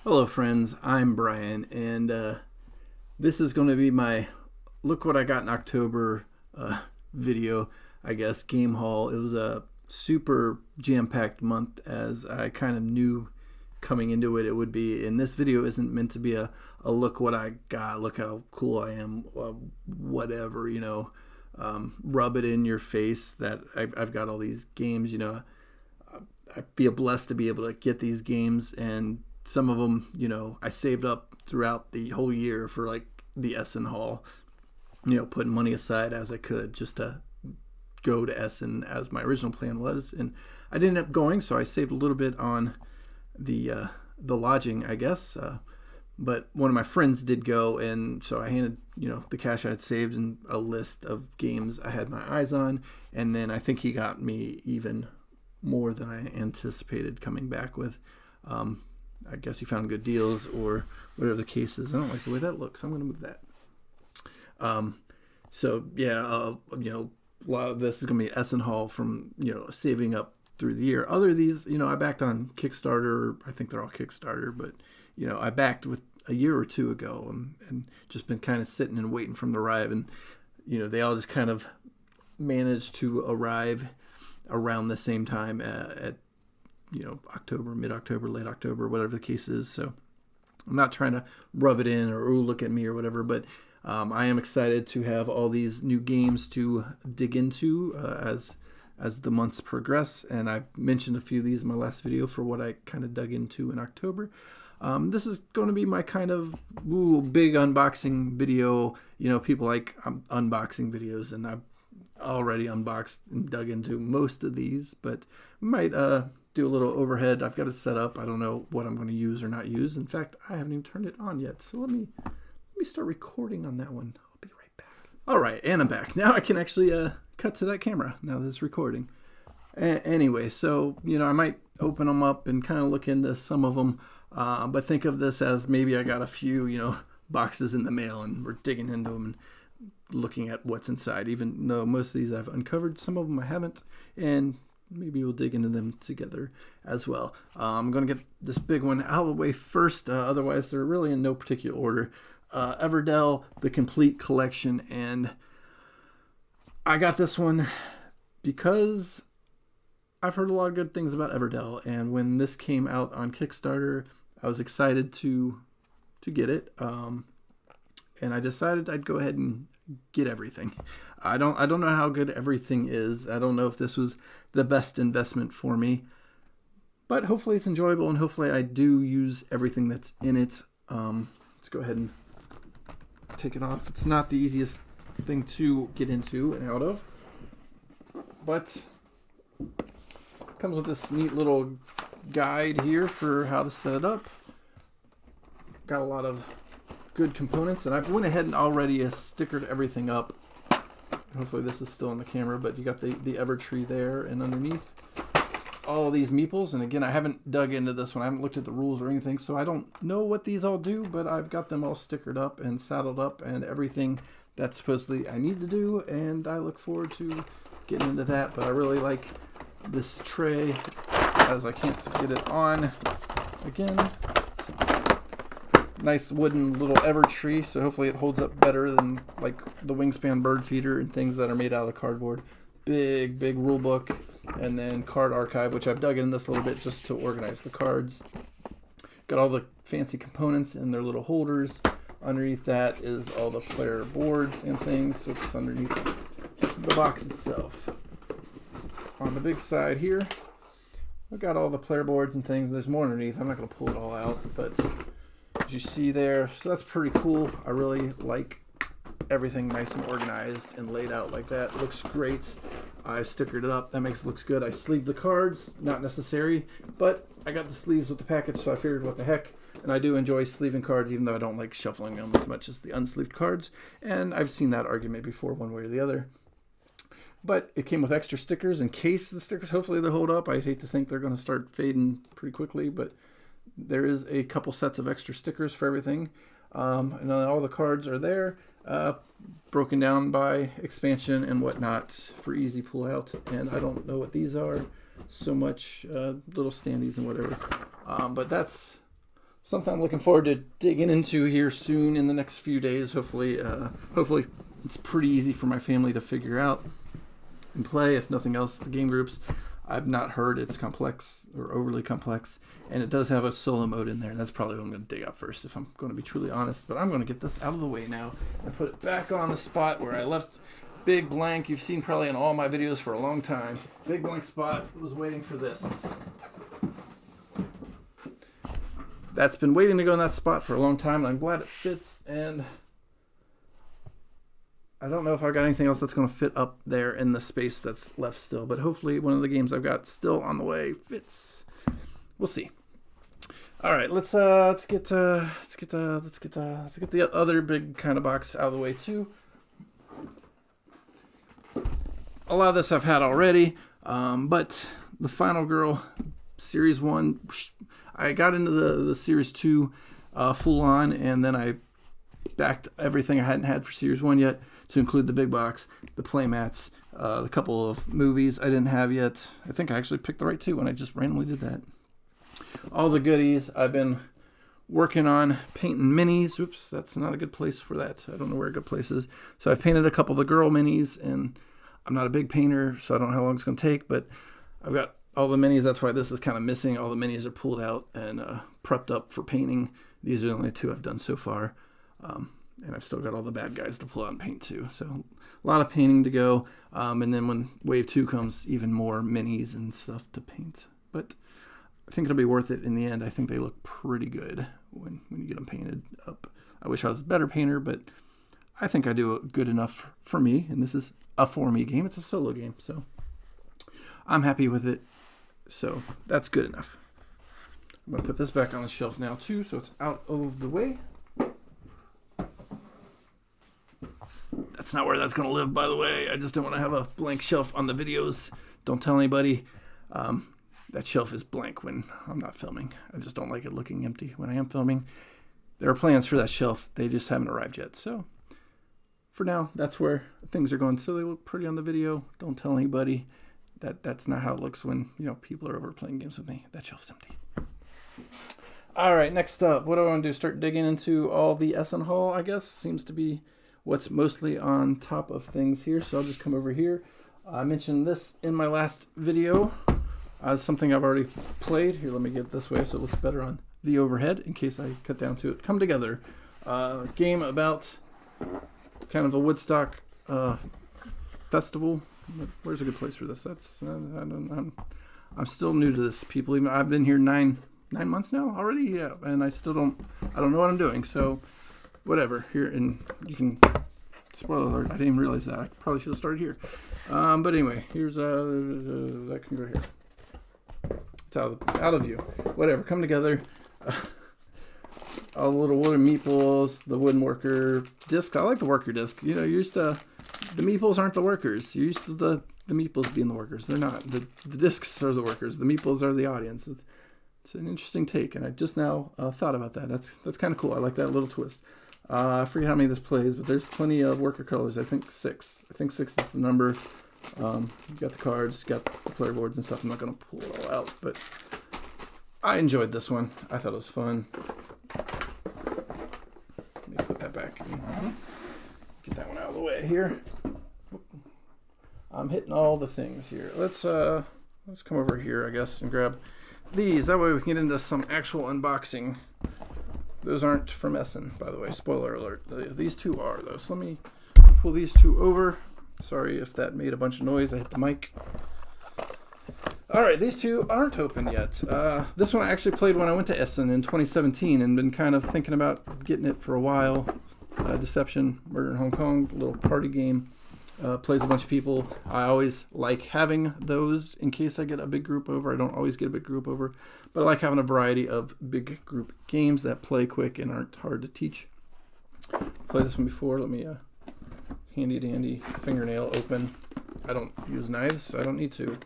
Hello friends, I'm Brian, and this is going to be my look what I got in October video, I guess, game haul. It was a super jam-packed month, as I kind of knew coming into it would be. And this video isn't meant to be a look what I got, look how cool I am, whatever, rub it in your face that I've got all these games. I feel blessed to be able to get these games, and some of them, I saved up throughout the whole year for like the Essen haul, putting money aside as I could just to go to Essen as my original plan was. And I didn't end up going, so I saved a little bit on the lodging, I guess. But one of my friends did go, and so I handed, the cash I had saved and a list of games I had my eyes on. And then I think he got me even more than I anticipated coming back with. I guess he found good deals or whatever the case is. I don't like the way that looks. I'm going to move that. So yeah, a lot of this is going to be Essen haul from, saving up through the year. Other of these, I backed on Kickstarter. I think they're all Kickstarter, but, I backed with a year or two ago and just been kind of sitting and waiting for them to arrive. And, they all just kind of managed to arrive around the same time at October, mid-October, late October, whatever the case is. So I'm not trying to rub it in or, ooh, look at me or whatever, but I am excited to have all these new games to dig into as the months progress. And I mentioned a few of these in my last video for what I kind of dug into in October. This is going to be my kind of big unboxing video. People like unboxing videos, and I've already unboxed and dug into most of these, but we might do a little overhead. I've got it set up. I don't know what I'm going to use or not use. In fact, I haven't even turned it on yet. So let me start recording on that one. I'll be right back. All right, and I'm back. Now I can actually cut to that camera now that it's recording. Anyway, so, I might open them up and kind of look into some of them. But think of this as maybe I got a few, boxes in the mail and we're digging into them and looking at what's inside, even though most of these I've uncovered. Some of them I haven't, and maybe we'll dig into them together as well. I'm going to get this big one out of the way first. Otherwise, they're really in no particular order. Everdell, the complete collection. And I got this one because I've heard a lot of good things about Everdell. And when this came out on Kickstarter, I was excited to get it. And I decided I'd go ahead and get everything. I don't know how good everything is. I don't know if this was the best investment for me, but hopefully it's enjoyable, and hopefully I do use everything that's in it. Let's go ahead and take it off. It's not the easiest thing to get into and out of, but it comes with this neat little guide here for how to set it up. Got a lot of good components, and I've went ahead and already stickered everything up. Hopefully this is still on the camera, but you got the Evertree there, and underneath all of these meeples. And again, I haven't dug into this one. I haven't looked at the rules or anything, so I don't know what these all do, but I've got them all stickered up and saddled up and everything that supposedly I need to do, and I look forward to getting into that. But I really like this tray, as I can't get it on again. Nice wooden little Evertree, so hopefully it holds up better than like the Wingspan bird feeder and things that are made out of cardboard. Big rule book, and then card archive, which I've dug in this a little bit just to organize the cards. Got all the fancy components in their little holders. Underneath that is all the player boards and things, which is underneath the box itself. On the big side here, I've got all the player boards and things. There's more underneath. I'm not going to pull it all out, but as you see there, so that's pretty cool. I really like everything nice and organized and laid out like that. It looks great. I stickered it up. That makes it look good. I sleeved the cards, not necessary, but I got the sleeves with the package, so I figured what the heck. And I do enjoy sleeving cards, even though I don't like shuffling them as much as the unsleeved cards. And I've seen that argument before, one way or the other. But it came with extra stickers in case the stickers, hopefully they hold up. I hate to think they're going to start fading pretty quickly, but there is a couple sets of extra stickers for everything. And all the cards are there, broken down by expansion and whatnot for easy pull out. And I don't know what these are so much, little standees and whatever. But that's something I'm looking forward to digging into here soon in the next few days. Hopefully it's pretty easy for my family to figure out and play. If nothing else, the game groups, I've not heard it's complex or overly complex, and it does have a solo mode in there. That's probably what I'm going to dig up first, if I'm going to be truly honest. But I'm going to get this out of the way now and put it back on the spot where I left. Big blank, you've seen probably in all my videos for a long time. Big blank spot was waiting for this. That's been waiting to go in that spot for a long time, and I'm glad it fits. And I don't know if I've got anything else that's going to fit up there in the space that's left still, but hopefully one of the games I've got still on the way fits. We'll see. All right, let's get the other big kind of box out of the way too. A lot of this I've had already, but the Final Girl Series 1, I got into the Series 2 full on, and then I backed everything I hadn't had for Series 1 yet, to include the big box, the playmats, a couple of movies I didn't have yet. I think I actually picked the right two when I just randomly did that. All the goodies. I've been working on painting minis. Oops, that's not a good place for that. I don't know where a good place is. So I've painted a couple of the girl minis, and I'm not a big painter, so I don't know how long it's going to take, but I've got all the minis. That's why this is kind of missing. All the minis are pulled out and prepped up for painting. These are the only two I've done so far. And I've still got all the bad guys to pull out and paint too. So a lot of painting to go. And then when Wave 2 comes, even more minis and stuff to paint. But I think it'll be worth it in the end. I think they look pretty good when you get them painted up. I wish I was a better painter, but I think I do good enough for me. And this is a for me game. It's a solo game. So I'm happy with it. So that's good enough. I'm going to put this back on the shelf now too, so it's out of the way. That's not where that's going to live, by the way. I just don't want to have a blank shelf on the videos. Don't tell anybody. That shelf is blank when I'm not filming. I just don't like it looking empty when I am filming. There are plans for that shelf. They just haven't arrived yet. So for now, that's where things are going. So they look pretty on the video. Don't tell anybody. That's not how it looks when people are over playing games with me. That shelf's empty. All right, next up, what do I want to do? Start digging into all the Essen haul, I guess. Seems to be what's mostly on top of things here. So I'll just come over here. I mentioned this in my last video as something I've already played. Here, let me get it this way so it looks better on the overhead in case I cut down to it. Come Together. Game about kind of a Woodstock festival. Where's a good place for this? I'm still new to this, people. Even I've been here nine months now already. Yeah, and I don't know what I'm doing. So whatever. Here, and you can. Spoiler alert! I didn't even realize that. I probably should have started here. But anyway, here's that can go here. It's out of view. Whatever. Come Together. All the little wooden meeples, the wooden worker disc. I like the worker disc. You're used to the meeples aren't the workers. You're used to the meeples being the workers. They're not. The discs are the workers. The meeples are the audience. It's an interesting take, and I just now thought about that. That's kind of cool. I like that little twist. I forget how many this plays, but there's plenty of worker colors. I think 6. I think 6 is the number. You got the cards, got the player boards and stuff. I'm not going to pull it all out, but I enjoyed this one. I thought it was fun. Let me put that back and get that one out of the way here. I'm hitting all the things here. Let's come over here, I guess, and grab these. That way we can get into some actual unboxing. Those aren't from Essen, by the way. Spoiler alert. These two are, though. So let me pull these two over. Sorry if that made a bunch of noise. I hit the mic. All right, these two aren't open yet. This one I actually played when I went to Essen in 2017 and been kind of thinking about getting it for a while. Deception, Murder in Hong Kong, little party game. Plays a bunch of people. I always like having those in case I get a big group over. I don't always get a big group over, but I like having a variety of big group games that play quick and aren't hard to teach. Played this one before. Let me handy dandy fingernail open. I don't use knives. I don't need to.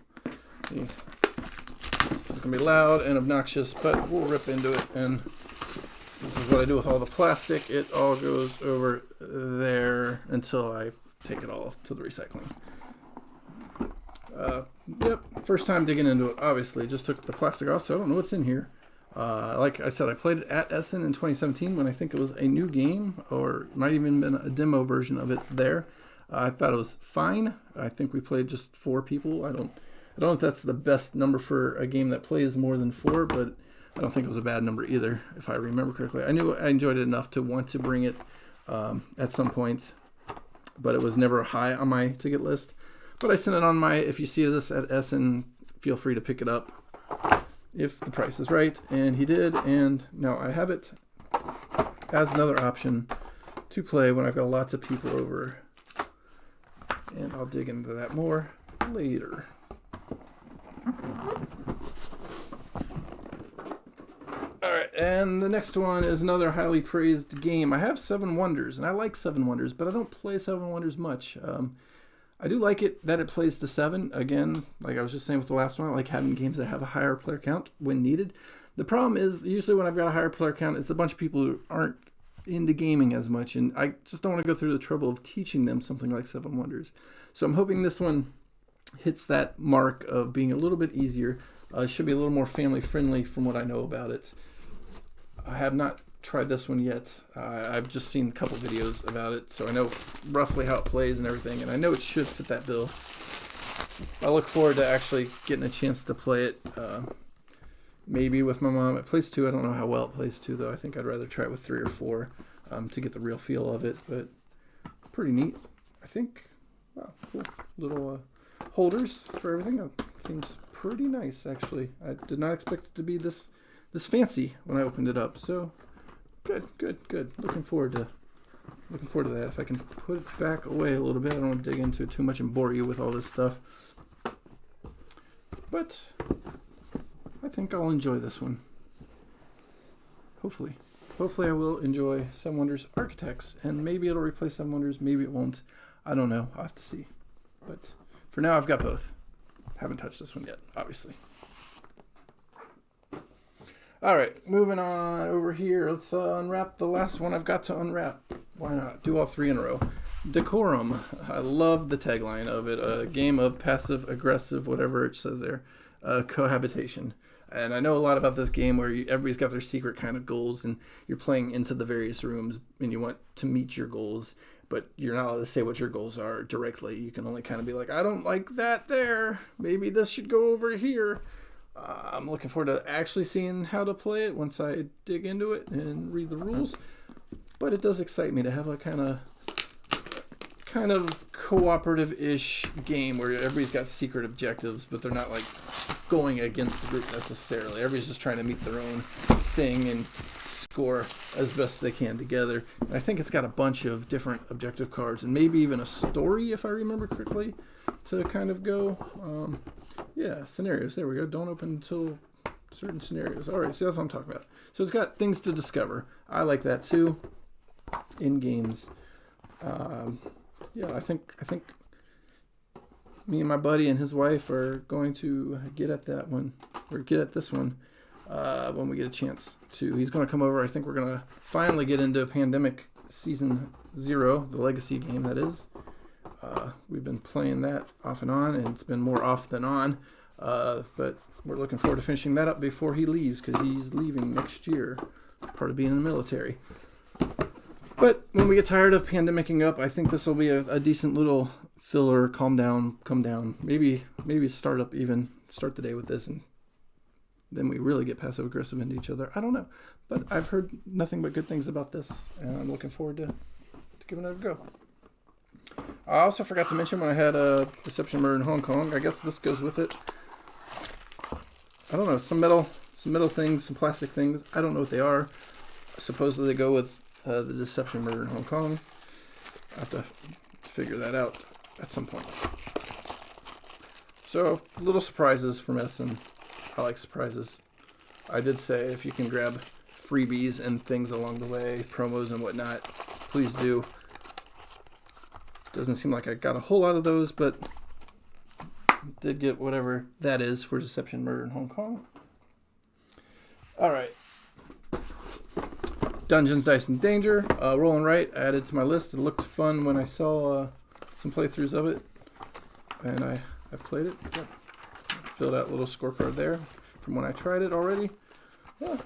See, this is gonna be loud and obnoxious, but we'll rip into it. And this is what I do with all the plastic. It all goes over there until I take it all to the recycling. Yep, first time digging into it, obviously. Just took the plastic off, so I don't know what's in here. Like I said, I played it at Essen in 2017 when I think it was a new game, or might even been a demo version of it there. I thought it was fine. I think we played just 4 people. I don't know if that's the best number for a game that plays more than 4, but I don't think it was a bad number either, if I remember correctly. I knew I enjoyed it enough to want to bring it at some point, but it was never high on my ticket list. But I sent it on my, if you see this at Essen, feel free to pick it up if the price is right. And he did, and now I have it as another option to play when I've got lots of people over. And I'll dig into that more later. Alright, and the next one is another highly praised game. I have 7 Wonders, and I like 7 Wonders, but I don't play 7 Wonders much. I do like it that it plays to 7. Again, like I was just saying with the last one, I like having games that have a higher player count when needed. The problem is, usually when I've got a higher player count, it's a bunch of people who aren't into gaming as much, and I just don't want to go through the trouble of teaching them something like 7 Wonders. So I'm hoping this one hits that mark of being a little bit easier. It should be a little more family friendly from what I know about it. I have not tried this one yet. I've just seen a couple videos about it, so I know roughly how it plays and everything, and I know it should fit that bill. I look forward to actually getting a chance to play it, maybe with my mom. It plays 2. I don't know how well it plays 2, though. I think I'd rather try it with 3 or 4 to get the real feel of it, but pretty neat, I think. Wow, cool. Little holders for everything. It seems pretty nice, actually. I did not expect it to be this fancy when I opened it up, so good. Looking forward to that. If I can put it back away a little bit, I don't want to dig into it too much and bore you with all this stuff. But I think I'll enjoy this one. Hopefully I will enjoy 7 Wonders Architects, and maybe it'll replace 7 Wonders, maybe it won't. I don't know. I'll have to see. But for now, I've got both. Haven't touched this one yet, obviously. All right, moving on over here. Let's unwrap the last one I've got to unwrap. Why not? Do all 3 in a row. Decorum. I love the tagline of it. A game of passive, aggressive, whatever it says there, cohabitation. And I know a lot about this game where everybody's got their secret kind of goals, and you're playing into the various rooms, and you want to meet your goals, but you're not allowed to say what your goals are directly. You can only kind of be like, I don't like that there. Maybe this should go over here. I'm looking forward to actually seeing how to play it once I dig into it and read the rules. But it does excite me to have a kind of cooperative-ish game where everybody's got secret objectives, but they're not like going against the group necessarily. Everybody's just trying to meet their own thing and score as best they can together. And I think it's got a bunch of different objective cards and maybe even a story, if I remember correctly, to kind of go. Yeah, scenarios. There we go. Don't open until certain scenarios. All right, so that's what I'm talking about. So it's got things to discover. I like that too in games. Yeah, I think me and my buddy and his wife are going to get at that one, or get at this one when we get a chance to. He's going to come over. I think we're going to finally get into Pandemic Season 0, the Legacy game, that is. We've been playing that off and on, and it's been more off than on. But we're looking forward to finishing that up before he leaves, because he's leaving next year, part of being in the military. But when we get tired of pandemicing up, I think this will be a decent little filler. Calm down. Maybe start the day with this, and then we really get passive aggressive into each other. I don't know, but I've heard nothing but good things about this, and I'm looking forward to giving it a go. I also forgot to mention when I had a Deception Murder in Hong Kong. I guess this goes with it. I don't know, some metal things, some plastic things. I don't know what they are. Supposedly they go with the Deception Murder in Hong Kong. I have to figure that out at some point. So, little surprises from Essen. I like surprises. I did say if you can grab freebies and things along the way, promos and whatnot, please do. Doesn't seem like I got a whole lot of those, but did get whatever that is for Deception Murder in Hong Kong. All right. Dungeons, Dice, and Danger. Roll and Write, I added to my list. It looked fun when I saw some playthroughs of it, and I played it. Yep. Filled out a little scorecard there from when I tried it already. Yeah,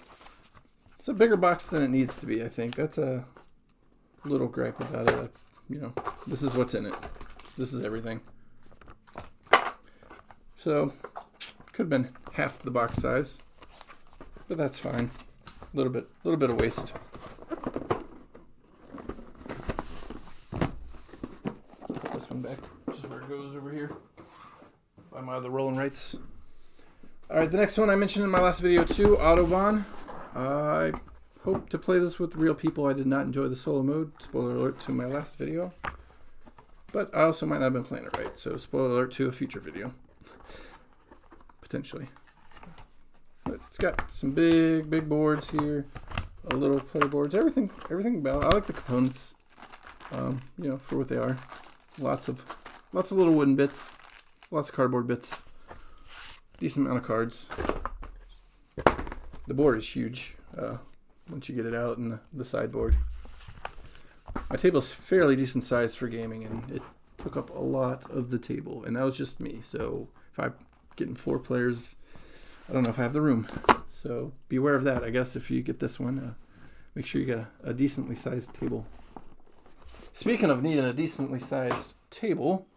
It's a bigger box than it needs to be, I think. That's a little gripe about it. This is what's in it. This is everything. So, could have been half the box size, but that's fine. A little bit of waste. Put this one back, just where it goes over here. By my other rolling rights. All right, the next one I mentioned in my last video too, Autobahn. I hope to play this with real people. I did not enjoy the solo mode. Spoiler alert to my last video. But I also might not have been playing it right, so spoiler alert to a future video. Potentially. But it's got some big boards here. A little player boards. Everything about it. I like the components. For what they are. Lots of little wooden bits. Lots of cardboard bits. Decent amount of cards. The board is huge once you get it out, and the sideboard. My table's fairly decent size for gaming, and it took up a lot of the table, and that was just me. So if I'm getting 4 players, I don't know if I have the room. So be aware of that. I guess if you get this one, make sure you get a decently sized table. Speaking of needing a decently sized table,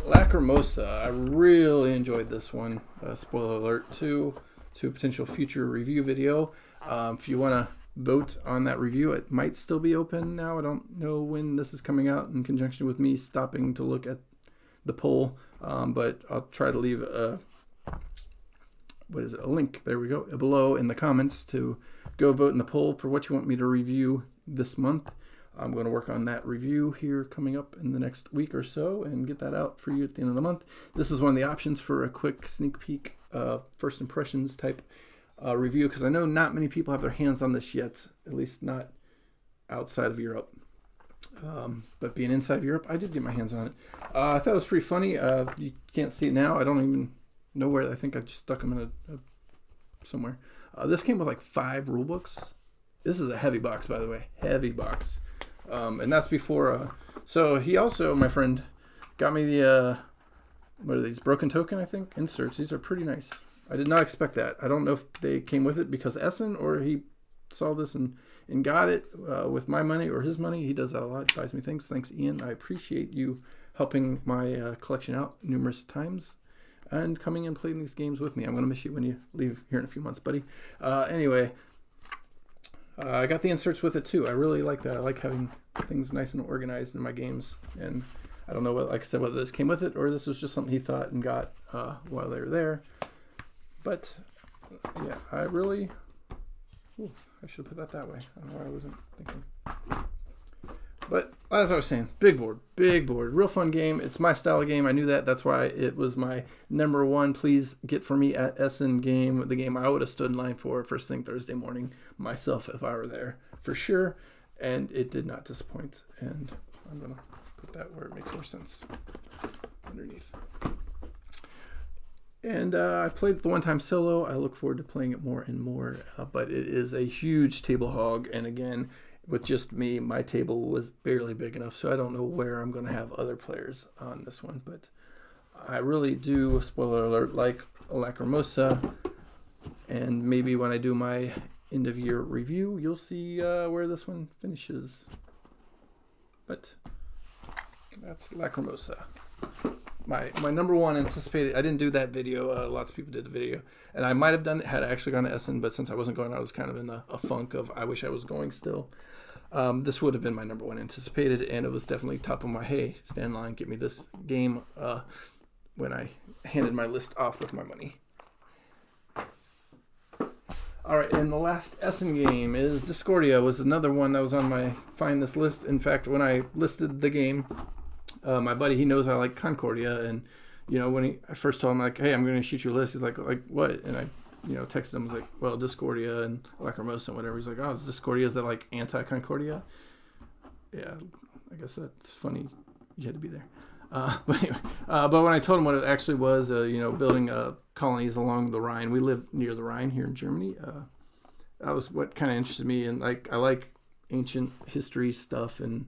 Lacrimosa. I really enjoyed this one. Spoiler alert to a potential future review video. If you want to vote on that review, it might still be open now. I don't know when this is coming out in conjunction with me stopping to look at the poll, but I'll try to leave a link, there we go, below in the comments to go vote in the poll for what you want me to review this month. I'm going to work on that review here coming up in the next week or so and get that out for you at the end of the month. This is one of the options for a quick sneak peek, first impressions type review, because I know not many people have their hands on this yet, at least not outside of Europe. But being inside of Europe, I did get my hands on it. I thought it was pretty funny. You can't see it now. I don't even know where. I think I just stuck them in somewhere. This came with like 5 rule books. This is a heavy box, by the way. Heavy box. And that's before. So he also, my friend, got me the what are these, broken token, I think, inserts. These are pretty nice. I did not expect that. I don't know if they came with it because Essen, or he saw this and got it with my money or his money. He does that a lot. Buys me things. Thanks, Ian. I appreciate you helping my collection out numerous times and coming and playing these games with me. I'm going to miss you when you leave here in a few months, buddy. Anyway, I got the inserts with it too. I really like that. I like having things nice and organized in my games. And I don't know what, like I said, whether this came with it or this was just something he thought and got while they were there. But yeah, I really. Ooh, I should have put that way. I don't know why I wasn't thinking. But as I was saying, big board, real fun game. It's my style of game. I knew that. That's why it was my number 1. Please get for me at Essen game. The game I would have stood in line for first thing Thursday morning myself if I were there for sure. And it did not disappoint. And I'm gonna put that where it makes more sense underneath. And I played it the one time solo. I look forward to playing it more and more. But it is a huge table hog. And again, with just me, my table was barely big enough. So I don't know where I'm going to have other players on this one. But I really do, spoiler alert, like Lacrimosa. And maybe when I do my end of year review, you'll see where this one finishes. But that's Lacrimosa. My number 1 anticipated. I didn't do that video. Lots of people did the video, and I might have done it had I actually gone to Essen. But since I wasn't going, I was kind of in a funk of I wish I was going still. This would have been my number 1 anticipated, and it was definitely top of my hey, stand in line, get me this game. When I handed my list off with my money. All right, and the last Essen game is Discordia. Was another one that was on my find this list. In fact, when I listed the game. My buddy, he knows I like Concordia, and when I first told him like, hey, I'm going to shoot your list, he's like what? And I texted him, like, well, Discordia and Lacrimosa and whatever. He's like, oh, it's Discordia, is that like anti-Concordia? Yeah, I guess that's funny. You had to be there. But anyway, but when I told him what it actually was, building colonies along the Rhine. We live near the Rhine here in Germany. That was what kind of interested me, and like I like ancient history stuff, and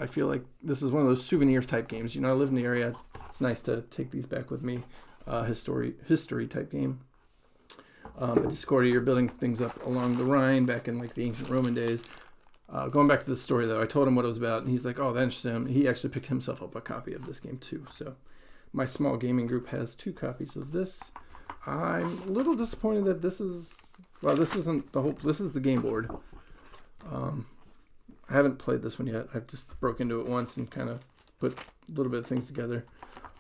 I feel like this is one of those souvenirs type games. I live in the area. It's nice to take these back with me. History type game. A Discordia, you're building things up along the Rhine back in like the ancient Roman days. Going back to the story though, I told him what it was about, and he's like, "Oh, that interests him." He actually picked himself up a copy of this game too. So my small gaming group has 2 copies of this. I'm a little disappointed that this isn't the whole. This is the game board. I haven't played this one yet. I've just broke into it once and kind of put a little bit of things together.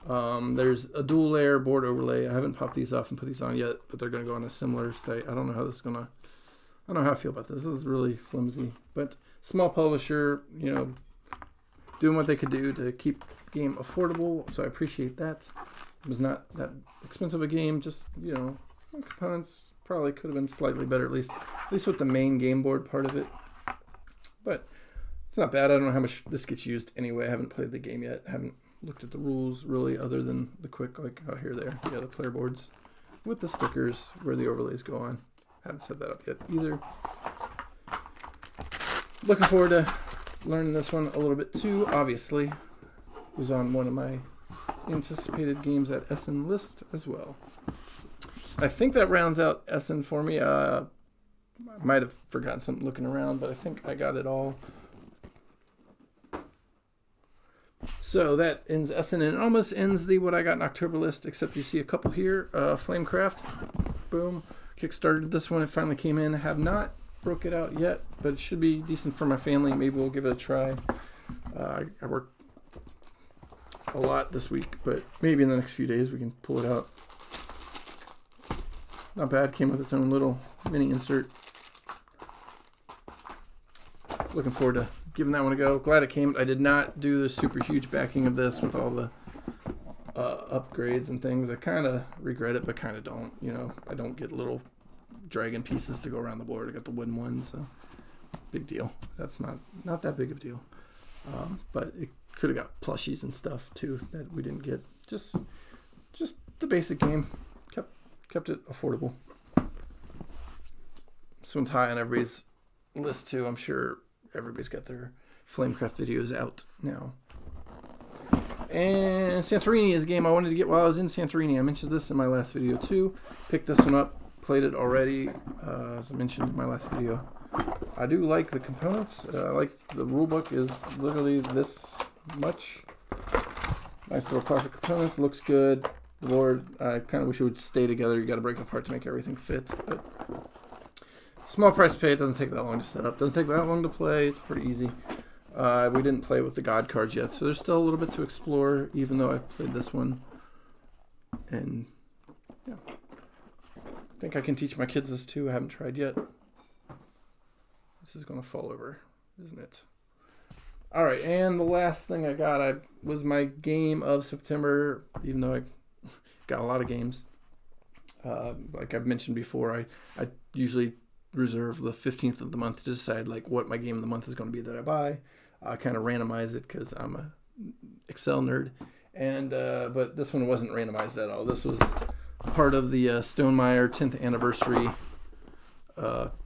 There's a dual layer board overlay. I haven't popped these off and put these on yet, but they're going to go on a similar state. I don't know how this is going to, I don't know how I feel about this. This is really flimsy, but small publisher, you know, doing what they could do to keep the game affordable. So I appreciate that. It was not that expensive a game, just, you know, components probably could have been slightly better, at least with the main game board part of it. But it's not bad. I don't know how much this gets used anyway. I haven't played the game yet. I haven't looked at the rules really, other than the quick, like, oh, here, there. Yeah, the player boards with the stickers where the overlays go on. Haven't set that up yet either. Looking forward to learning this one a little bit too. Obviously, it was on one of my anticipated games at Essen list as well. I think that rounds out Essen for me. I might have forgotten something looking around, but I think I got it all. So that ends Essen, and it almost ends the what I got in October list, except you see a couple here. Flamecraft, boom. Kickstarted this one. It finally came in. I have not broke it out yet, but it should be decent for my family. Maybe we'll give it a try. I worked a lot this week, but maybe in the next few days we can pull it out. Not bad. Came with its own little mini insert. Looking forward to giving that one a go. Glad it came. I did not do the super huge backing of this with all the upgrades and things. I kind of regret it, but kind of don't. You know, I don't get little dragon pieces to go around the board. I got the wooden ones, so big deal. That's not that big of a deal. But it could have got plushies and stuff too that we didn't get. Just the basic game. Kept it affordable. This one's high on everybody's list too. I'm sure everybody's got their Flamecraft videos out now. And Santorini is a game I wanted to get while I was in Santorini. I mentioned this in my last video too. Picked this one up, played it already, as I mentioned in my last video. I do like the components. I like the rulebook is literally this much. Nice little plastic components. Looks good. The board, I kind of wish it would stay together. You got to break it apart to make everything fit. But small price to pay. It doesn't take that long to set up. Doesn't take that long to play. It's pretty easy. We didn't play with the God cards yet, so there's still a little bit to explore, even though I've played this one. And yeah, I think I can teach my kids this too. I haven't tried yet. This is going to fall over, isn't it? All right, and the last thing I got was my game of September, even though I got a lot of games. Like I've mentioned before, I usually reserve the 15th of the month to decide like what my game of the month is going to be that I buy. I kind of randomize it because I'm a Excel nerd, and but this one wasn't randomized at all. This was part of the Stonemaier 10th anniversary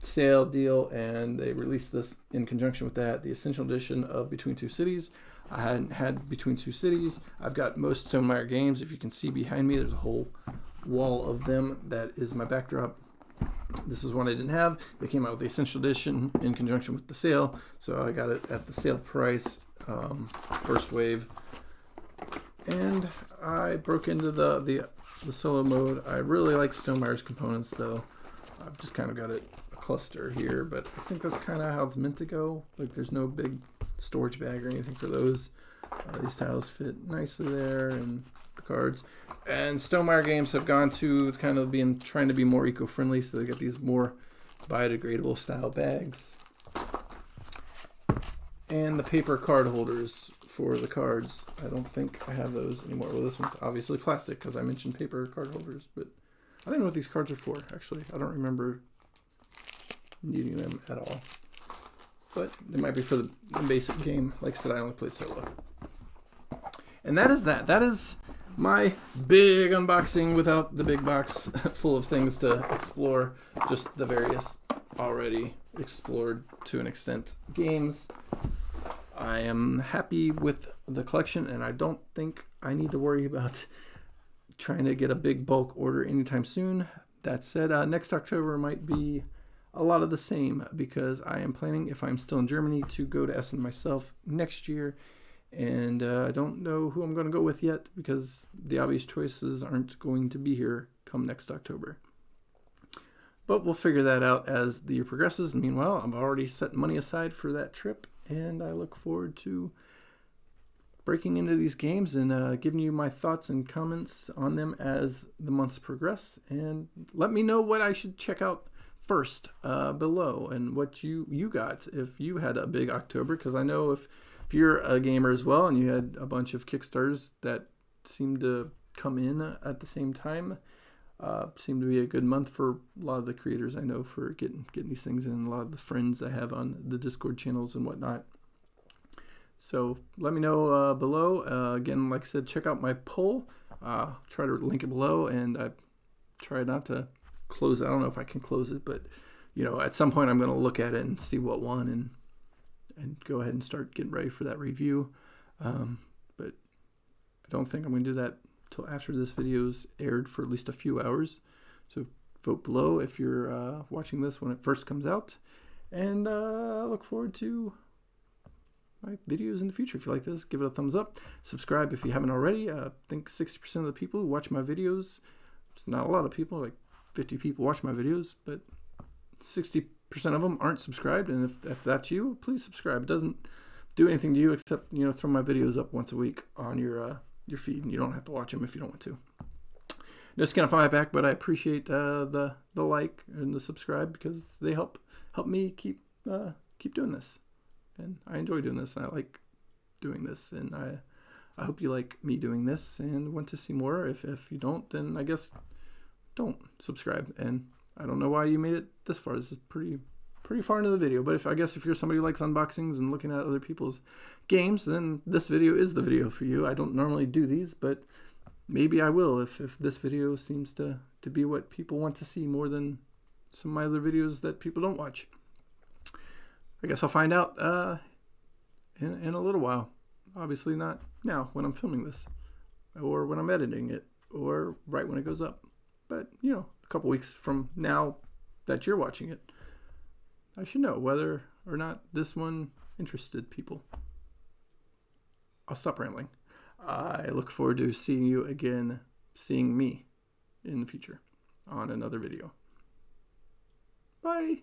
sale deal, and they released this in conjunction with that, the Essential Edition of Between Two Cities. I hadn't had Between Two Cities. I've got most Stonemaier games. If you can see behind me, there's a whole wall of them. That is my backdrop. This is one I didn't have. They came out with the Essential Edition in conjunction with the sale, so I got it at the sale price, first wave. And I broke into the solo mode. I really like Stonemeier's components, though. I've just kind of got it a cluster here, but I think that's kind of how it's meant to go. Like, there's no big storage bag or anything for those. These tiles fit nicely there, and the cards. And Stonemaier games have gone to kind of trying to be more eco-friendly, so they got these more biodegradable style bags. And the paper card holders for the cards. I don't think I have those anymore. Well, this one's obviously plastic because I mentioned paper card holders, but I don't know what these cards are for, actually. I don't remember needing them at all. But they might be for the basic game. Like I said, I only played solo. And that is that. That is my big unboxing without the big box full of things to explore. Just the various already explored to an extent games. I am happy with the collection, and I don't think I need to worry about trying to get a big bulk order anytime soon. that said, next October might be a lot of the same because I am planning, if I'm still in Germany, to go to Essen myself next year. And I don't know who I'm going to go with yet because the obvious choices aren't going to be here come next October. But we'll figure that out as the year progresses. Meanwhile, I've already set money aside for that trip, and I look forward to breaking into these games and giving you my thoughts and comments on them as the months progress. And let me know what I should check out first below and what you got if you had a big October, because I know if you're a gamer as well and you had a bunch of Kickstarters that seemed to come in at the same time, seemed to be a good month for a lot of the creators I know for getting these things in, a lot of the friends I have on the Discord channels and whatnot. So let me know below. Again, like I said, check out my poll. Try to link it below, and I try not to close it. I don't know if I can close it, but at some point I'm going to look at it and see what won and go ahead and start getting ready for that review. But I don't think I'm going to do that until after this video's aired for at least a few hours. So vote below if you're watching this when it first comes out. And I look forward to my videos in the future. If you like this, give it a thumbs up. Subscribe if you haven't already. I think 60% of the people who watch my videos, it's not a lot of people, like 50 people watch my videos, but 60% of them aren't subscribed, and if that's you, please subscribe. It doesn't do anything to you except throw my videos up once a week on your feed, and you don't have to watch them if you don't want to. Just kind of my back, but I appreciate the like and the subscribe because they help me keep doing this, and I enjoy doing this, and I like doing this, and I hope you like me doing this and want to see more. If you don't, then I guess don't subscribe. And I don't know why you made it this far. This is pretty far into the video. But I guess if you're somebody who likes unboxings and looking at other people's games, then this video is the video for you. I don't normally do these, but maybe I will if this video seems to be what people want to see more than some of my other videos that people don't watch. I guess I'll find out in a little while. Obviously not now when I'm filming this, or when I'm editing it, or right when it goes up. But, a couple weeks from now that you're watching it, I should know whether or not this one interested people. I'll stop rambling. I look forward to seeing you again, seeing me in the future on another video. Bye.